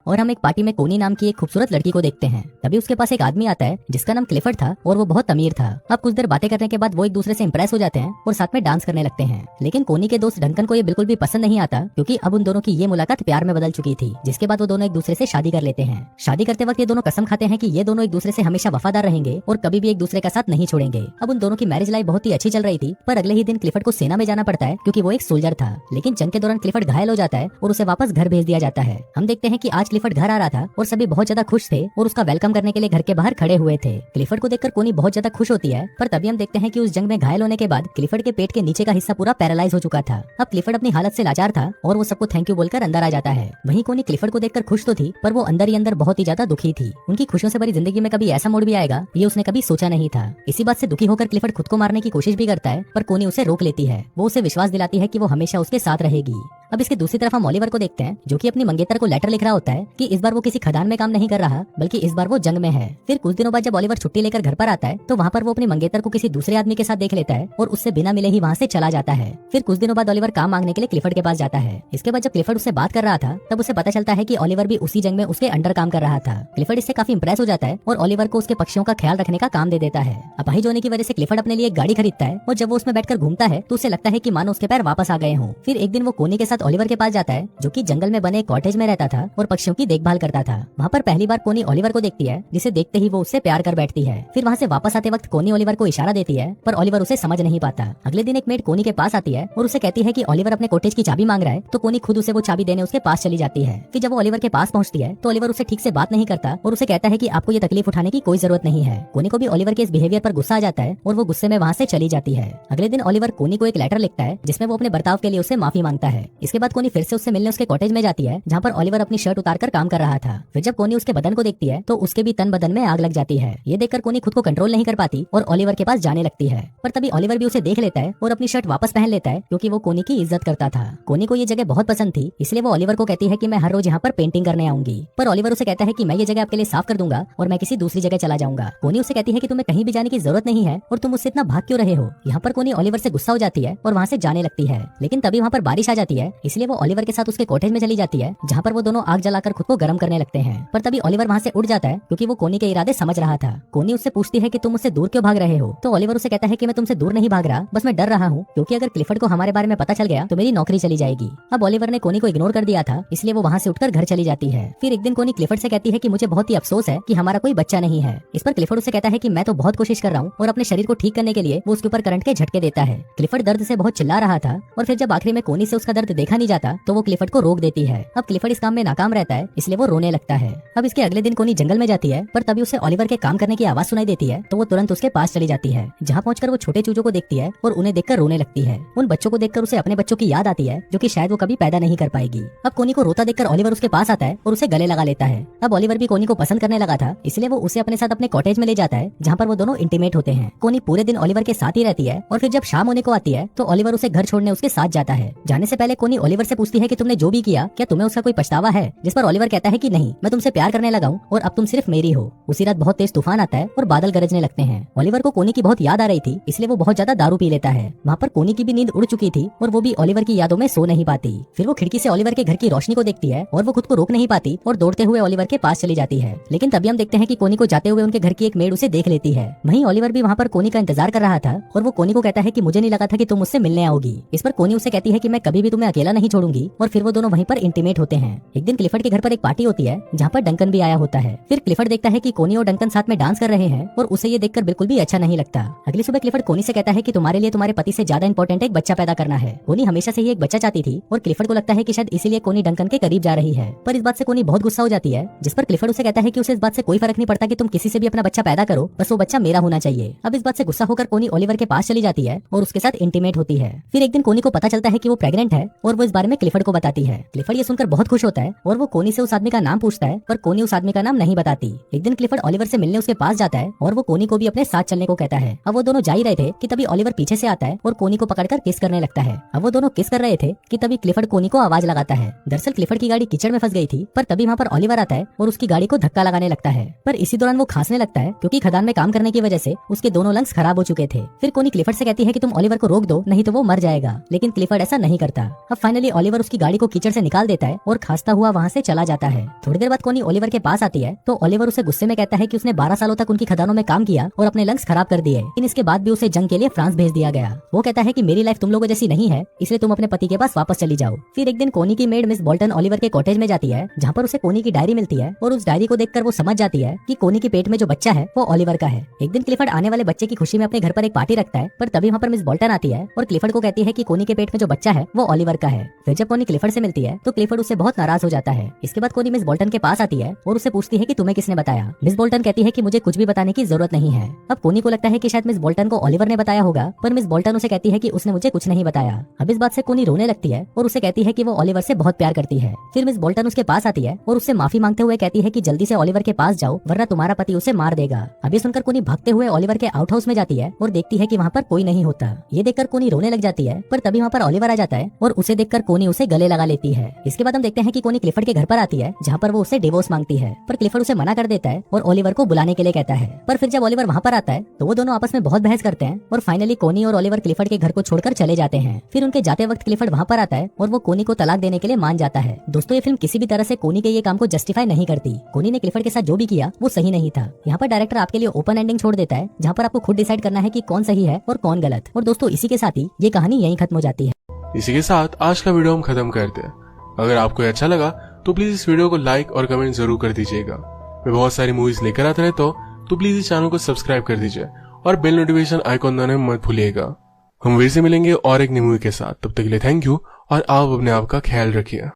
और हम एक पार्टी में कोनी नाम की एक खूबसूरत लड़की को देखते हैं। तभी उसके पास एक आदमी आता है जिसका नाम क्लिफर्ड था और वो बहुत अमीर था। अब कुछ देर बातें करने के बाद वो एक दूसरे से इंप्रेस हो जाते हैं और साथ में डांस करने लगते हैं। लेकिन कोनी के दोस्त डंकन को ये बिल्कुल भी पसंद नहीं आता, क्योंकि अब उन दोनों की ये मुलाकात प्यार में बदल चुकी थी, जिसके बाद वो दोनों एक दूसरे से शादी कर लेते हैं। शादी करते वक्त ये दोनों कसम खाते हैं कि ये दोनों एक दूसरे से हमेशा वफादार रहेंगे और कभी भी एक दूसरे का साथ नहीं छोड़ेंगे। अब उन दोनों की मैरिज लाइफ बहुत ही अच्छी चल रही थी, पर अगले ही दिन क्लिफर्ड को सेना में जाना पड़ता है, क्योंकि वो एक सोल्जर था। लेकिन जंग के दौरान क्लिफर्ड घायल हो जाता है और उसे वापस घर भेज दिया जाता है। हम देखते हैं कि आज क्लिफर्ड घर आ रहा था और सभी बहुत ज्यादा खुश थे और उसका वेलकम करने के लिए घर के बाहर खड़े हुए थे। क्लिफर्ड को देखकर कोनी बहुत ज्यादा खुश होती है, पर तभी हम देखते हैं कि उस जंग में घायल होने के बाद क्लिफर्ड के पेट के नीचे का हिस्सा पूरा पैरालाइज हो चुका था। अब क्लिफर्ड अपनी हालत से लाचार था और वो सबको थैंक यू बोलकर अंदर आ जाता है। वहीं कोनी क्लिफर्ड को देखकर खुश तो थी, पर वो अंदर ही अंदर बहुत ही ज्यादा दुखी थी। उनकी खुशियों से भरी जिंदगी में कभी ऐसा मोड़ भी आएगा, ये उसने कभी सोचा नहीं था। इसी बात से दुखी होकर क्लिफर्ड खुद को मारने की कोशिश भी करता है, पर कोनी उसे रोक लेती है। वो उसे विश्वास दिलाती है कि वो हमेशा उसके साथ रहेगी। अब इसके दूसरी तरफ हम ओलिवर को देखते हैं, जो कि अपनी मंगेतर को लेटर लिख रहा होता है कि इस बार वो किसी खदान में काम नहीं कर रहा, बल्कि इस बार वो जंग में है। फिर कुछ दिनों बाद जब ओलिवर छुट्टी लेकर घर पर आता है, तो वहाँ पर वो अपनी मंगेतर को किसी दूसरे आदमी के साथ देख लेता है और उससे बिना मिले ही वहाँ से चला जाता है। फिर कुछ दिनों बाद ओलिवर काम मांगने के लिए क्लिफर्ड के पास जाता है। इसके बाद जब क्लिफर्ड उससे बात कर रहा था, तब उसे पता चलता है कि ओलिवर भी उसी जंग में उसके अंडर काम कर रहा था। क्लिफर्ड इससे काफी इंप्रेस हो जाता है और ओलिवर को उसके पक्षियों का ख्याल रखने का काम दे देता है। अपाहिज होने की वजह से क्लिफर्ड अपने लिए एक गाड़ी खरीदता है और जब वो उसमें बैठकर घूमता है तो उसे लगता है कि मानो उसके पैर वापस आ गए हों। फिर एक दिन वो कोनी के साथ ओलिवर के पास जाता है, जो कि जंगल में बने एक कॉटेज में रहता था और पक्षियों की देखभाल करता था। वहाँ पर पहली बार कोनी ओलिवर को देखती है, जिसे देखते ही वो उससे प्यार कर बैठती है। फिर वहाँ से वापस आते वक्त कोनी ओलिवर को इशारा देती है, पर ओलिवर उसे समझ नहीं पाता। अगले दिन एक मेड कोनी के पास आती है और उसे कहती है कि ओलिवर अपने कॉटेज की चाबी मांग रहा है, तो कोनी खुद उसे वो चाबी देने उसके पास चली जाती है। फिर जब वो ओलिवर के पास पहुंचती है तो ओलिवर उसे ठीक से बात नहीं करता और उसे कहता है कि आपको ये तकलीफ उठाने की कोई जरूरत नहीं है। कोनी को भी ओलिवर के इस बिहेवियर पर गुस्सा आ जाता है और वो गुस्से में वहाँ से चली जाती है। अगले दिन ओलिवर कोनी को एक लेटर लिखता है, जिसमें वो अपने बर्ताव के लिए उससे माफी मांगता है। इसके बाद कोनी फिर से उससे मिलने उसके कॉटेज में जाती है, जहाँ पर ओलिवर अपनी शर्ट उतारकर काम कर रहा था। फिर जब कोनी उसके बदन को देखती है तो उसके भी तन बदन में आग लग जाती है। ये देखकर कोनी खुद को कंट्रोल नहीं कर पाती और ओलिवर के पास जाने लगती है, पर तभी ओलिवर भी उसे देख लेता है और अपनी शर्ट वापस पहन लेता है, क्योंकि वो कोनी की इज्जत करता था। कोनी को ये जगह बहुत पसंद थी, इसलिए वो ओलिवर को कहती है कि मैं हर रोज यहाँ पर पेंटिंग करने आऊंगी। पर ओलिवर उसे कहता है कि मैं ये जगह आपके लिए साफ कर दूंगा और मैं किसी दूसरी जगह चला जाऊंगा। कोनी उसे कहती है कि तुम्हें कहीं भी जाने की जरूरत नहीं है और तुम मुझसे इतना भाग क्यों रहे हो। यहाँ पर कोनी ओलिवर से गुस्सा हो जाती है और वहाँ से जाने लगती है। लेकिन तभी वहाँ पर बारिश आ जाती है, इसलिए वो ओलिवर के साथ उसके कॉटेज में चली जाती है, जहाँ पर वो दोनों आग जलाकर खुद को गर्म करने लगते हैं। पर तभी ओलिवर वहाँ से उड़ जाता है, क्योंकि वो कोनी के इरादे समझ रहा था। कोनी उससे पूछती है कि तुम मुझसे दूर क्यों भाग रहे हो, तो ओलिवर उसे कहता है कि मैं तुमसे दूर नहीं भाग रहा, बस मैं डर रहा हूँ, क्योंकि अगर क्लिफर्ड को हमारे बारे में पता चल गया तो मेरी नौकरी चली जाएगी। अब ओलिवर ने कोनी को इग्नोर कर दिया था, इसलिए वो वहाँ से उठकर घर चली जाती है। फिर एक दिन कोनी क्लिफर्ड से कहती है कि मुझे बहुत ही अफसोस है कि हमारा कोई बच्चा नहीं है। इस पर क्लिफर्ड उसे कहता है कि मैं तो बहुत कोशिश कर रहा हूँ, और अपने शरीर को ठीक करने के लिए वो उसके ऊपर करंट के झटके देता है। क्लिफर्ड दर्द से बहुत चिल्ला रहा था, और फिर जब आखिरी में कोनी से उसका दर्द देखा नहीं जाता तो वो क्लिफर्ड को रोक देती है। अब क्लिफर्ड इस काम में नाकाम रहता है, इसलिए वो रोने लगता है। अब इसके अगले दिन कोनी जंगल में जाती है, पर तभी उसे ओलिवर के काम करने की आवाज सुनाई देती है, तो वो तुरंत उसके पास चली जाती है, जहाँ पहुंचकर वो छोटे चूजों को देखती है और उन्हें देखकर रोने लगती है। उन बच्चों को देखकर उसे अपने बच्चों की याद आती है, जो कि शायद वो कभी पैदा नहीं कर पाएगी। अब कोनी को रोता देखकर ओलिवर उसके पास आता है और उसे गले लगा लेता है। अब ओलिवर भी कोनी को पसंद करने लगा था, इसलिए वो उसे अपने साथ अपने कॉटेज में ले जाता है, जहाँ पर वो दोनों इंटीमेट होते हैं। कोनी पूरे दिन ओलिवर के साथ ही रहती है, और फिर जब शाम होने को आती है तो ओलिवर उसे घर छोड़ने उसके साथ जाता है। जाने से पहले कोनी ओलिवर से पूछती है कि तुमने जो भी किया, क्या तुम्हें उसका कोई पछतावा है, जिस पर ओलिवर कहता है कि नहीं, मैं तुमसे प्यार करने लगा हूँ और अब तुम सिर्फ मेरी हो। उसी रात बहुत तेज तूफान आता है और बादल गरजने लगते हैं। ओलिवर को कोनी की बहुत याद आ रही थी, इसलिए वो बहुत ज्यादा दारू पी लेता है। वहाँ पर कोनी की भी नींद उड़ चुकी थी और वो भी ओलिवर की यादों में सो नहीं पाती। फिर वो खिड़की से ओलिवर के घर की रोशनी को देखती है और वो खुद को रोक नहीं पाती और दौड़ते हुए ओलिवर के पास चली जाती है। लेकिन तभी हम देखते हैं कि कोनी को जाते हुए उनके घर की एक मेड उसे देख लेती है। वहीं ओलिवर भी वहाँ पर कोनी का इंतजार कर रहा था और वो कोनी को कहता है कि मुझे नहीं लगा था कि तुम मुझसे मिलने आओगी। इस पर कोनी उसे कहती है कि मैं कभी भी तुम्हें अकेला नहीं छोड़ूंगी, और फिर वो दोनों वहीं पर इंटीमेट होते हैं। एक दिन क्लिफर्ड के घर पर एक पार्टी होती है, जहाँ पर डंकन भी आया होता है। फिर क्लिफर्ड देखता है कि कोनी और डंकन साथ में डांस कर रहे हैं और उसे ये देखकर बिल्कुल भी अच्छा नहीं लगता। अगली सुबह क्लिफर्ड कोनी से कहता है कि तुम्हारे लिए तुम्हारे पति से ज्यादा इंपॉर्टेंट एक बच्चा पैदा करना है। कोनी हमेशा से ही एक बच्चा चाहती थी और क्लिफर्ड को लगता है कि शायद इसीलिए कोनी डंकन के करीब जा रही है। पर इस बात से कोनी बहुत गुस्सा हो जाती है, जिस पर क्लिफर्ड उसे कहता है कि उसे इस बात से कोई फर्क नहीं पड़ता कि तुम किसी से भी अपना बच्चा पैदा करो, बस वो बच्चा मेरा होना चाहिए। अब इस बात से गुस्सा होकर कोनी ओलिवर के पास चली जाती है और उसके साथ इंटीमेट होती है। फिर एक दिन कोनी को पता चलता है कि वो प्रेग्नेंट है और वो इस बारे में क्लिफर्ड को बताती है। क्लिफर्ड ये सुनकर बहुत खुश होता है और वो कोनी से उस आदमी का नाम पूछता है, पर कोनी उस आदमी का नाम नहीं बताती। एक दिन क्लिफर्ड ओलिवर से मिलने उसके पास जाता है और वो कोनी को भी अपने साथ चलने को कहता है। अब वो दोनों जा ही रहे थे कि तभी ओलिवर पीछे से आता है और कोनी को पकड़कर किस करने लगता है। अब वो दोनों किस कर रहे थे कि तभी क्लिफर्ड कोनी को आवाज लगाता है। दरअसल क्लिफर्ड की गाड़ी कीचड़ में फंस गई थी, पर तभी वहाँ पर ओलिवर आता है और उसकी गाड़ी को धक्का लगाने लगता है। पर इसी दौरान वो खांसने लगता है, क्योंकि खदान में काम करने की वजह से उसके दोनों लंग्स खराब हो चुके थे। फिर कोनी क्लिफर्ड से कहती है कि तुम ओलिवर को रोक दो, नहीं तो वो मर जाएगा। लेकिन क्लिफर्ड ऐसा नहीं करता। अब फाइनली ओलिवर उसकी गाड़ी को कीचड़ से निकाल देता है और खांसता हुआ वहाँ से चला चला जाता है। थोड़ी देर बाद कोनी ओलिवर के पास आती है तो ओलिवर उसे गुस्से में कहता है कि उसने 12 सालों तक उनकी खदानों में काम किया और अपने लंग्स खराब कर दिए, लेकिन इसके बाद भी उसे जंग के लिए फ्रांस भेज दिया गया। वो कहता है कि मेरी लाइफ तुम लोगों जैसी नहीं है, इसलिए तुम अपने पति के पास वापस चली जाओ। फिर एक दिन कोनी की मेड मिस बोल्टन ओलिवर के कॉटेज में जाती है, जहाँ पर उसे कोनी की डायरी मिलती है और उस डायरी को देखकर वो समझ जाती है कि कोनी के पेट में जो बच्चा है वो ओलिवर का है। एक दिन क्लिफर्ड आने वाले बच्चे की खुशी में अपने घर पर एक पार्टी रखता है, पर तभी वहाँ पर मिस बोल्टन आती है और क्लिफर्ड को कहती है कि कोनी के पेट में जो बच्चा है वो ओलिवर का है। फिर जब कोनी क्लिफर्ड से मिलती है तो क्लिफर्ड उससे बहुत नाराज हो जाता है। इसके बाद कोनी मिस बोल्टन के पास आती है और उससे पूछती है कि तुम्हें किसने बताया। मिस बोल्टन कहती है कि मुझे कुछ भी बताने की जरूरत नहीं है। अब कोनी को लगता है कि शायद मिस बोल्टन को ओलिवर ने बताया होगा, पर मिस बोल्टन उसे कहती है कि उसने मुझे कुछ नहीं बताया। अब इस बात से कोनी रोने लगती है और उसे कहती है कि वो ओलिवर से बहुत प्यार करती है। फिर मिस बोल्टन उसके पास आती है और उससे माफी मांगते हुए कहती है कि जल्दी से ओलिवर के पास जाओ वरना तुम्हारा पति उसे मार देगा। अभी सुनकर कोनी भागते हुए ओलिवर के आउट हाउस में जाती है और देखती है कि वहाँ पर कोई नहीं होता। ये देखकर कोनी रोने लग जाती है, पर तभी वहाँ पर ओलिवर आ जाता है और उसे देखकर कोनी उसे गले लगा लेती है। इसके बाद हम देखते हैं कि कोनी क्लिफर्ड के घर पर आती है, जहाँ पर वो उसे डिवोर्स मांगती है, पर क्लिफर्ड उसे मना कर देता है और ओलिवर को बुलाने के लिए कहता है। पर फिर जब ओलिवर वहाँ पर आता है तो वो दोनों आपस में बहुत बहस करते हैं और फाइनली कोनी और ओलिवर क्लिफर्ड के घर को छोड़कर चले जाते हैं। फिर उनके जाते वक्त क्लिफर्ड वहाँ पर आता है और वो कोनी को तलाक देने के लिए मान जाता है। दोस्तों, ये फिल्म किसी भी तरह से कोनी के ये काम को जस्टिफाई नहीं करती। कोनी ने क्लिफर्ड के साथ जो भी किया वो सही नहीं था। यहाँ पर डायरेक्टर आपके लिए ओपन एंडिंग छोड़ देता है, जहाँ पर आपको खुद डिसाइड करना है कि कौन सही है और कौन गलत। और दोस्तों, इसी के साथ ही ये कहानी यहीं खत्म हो जाती है। इसी के साथ आज का वीडियो हम खत्म करते हैं। अगर आपको अच्छा लगा तो प्लीज इस वीडियो को लाइक और कमेंट जरूर कर दीजिएगा। मैं बहुत सारी मूवीज लेकर आता रहता हूँ, तो प्लीज इस चैनल को सब्सक्राइब कर दीजिए और बेल नोटिफिकेशन आइकॉन दबाना मत भूलिएगा। हम फिर से मिलेंगे और एक नई मूवी के साथ। तब तक के लिए थैंक यू और आप अपने आप का ख्याल रखिए।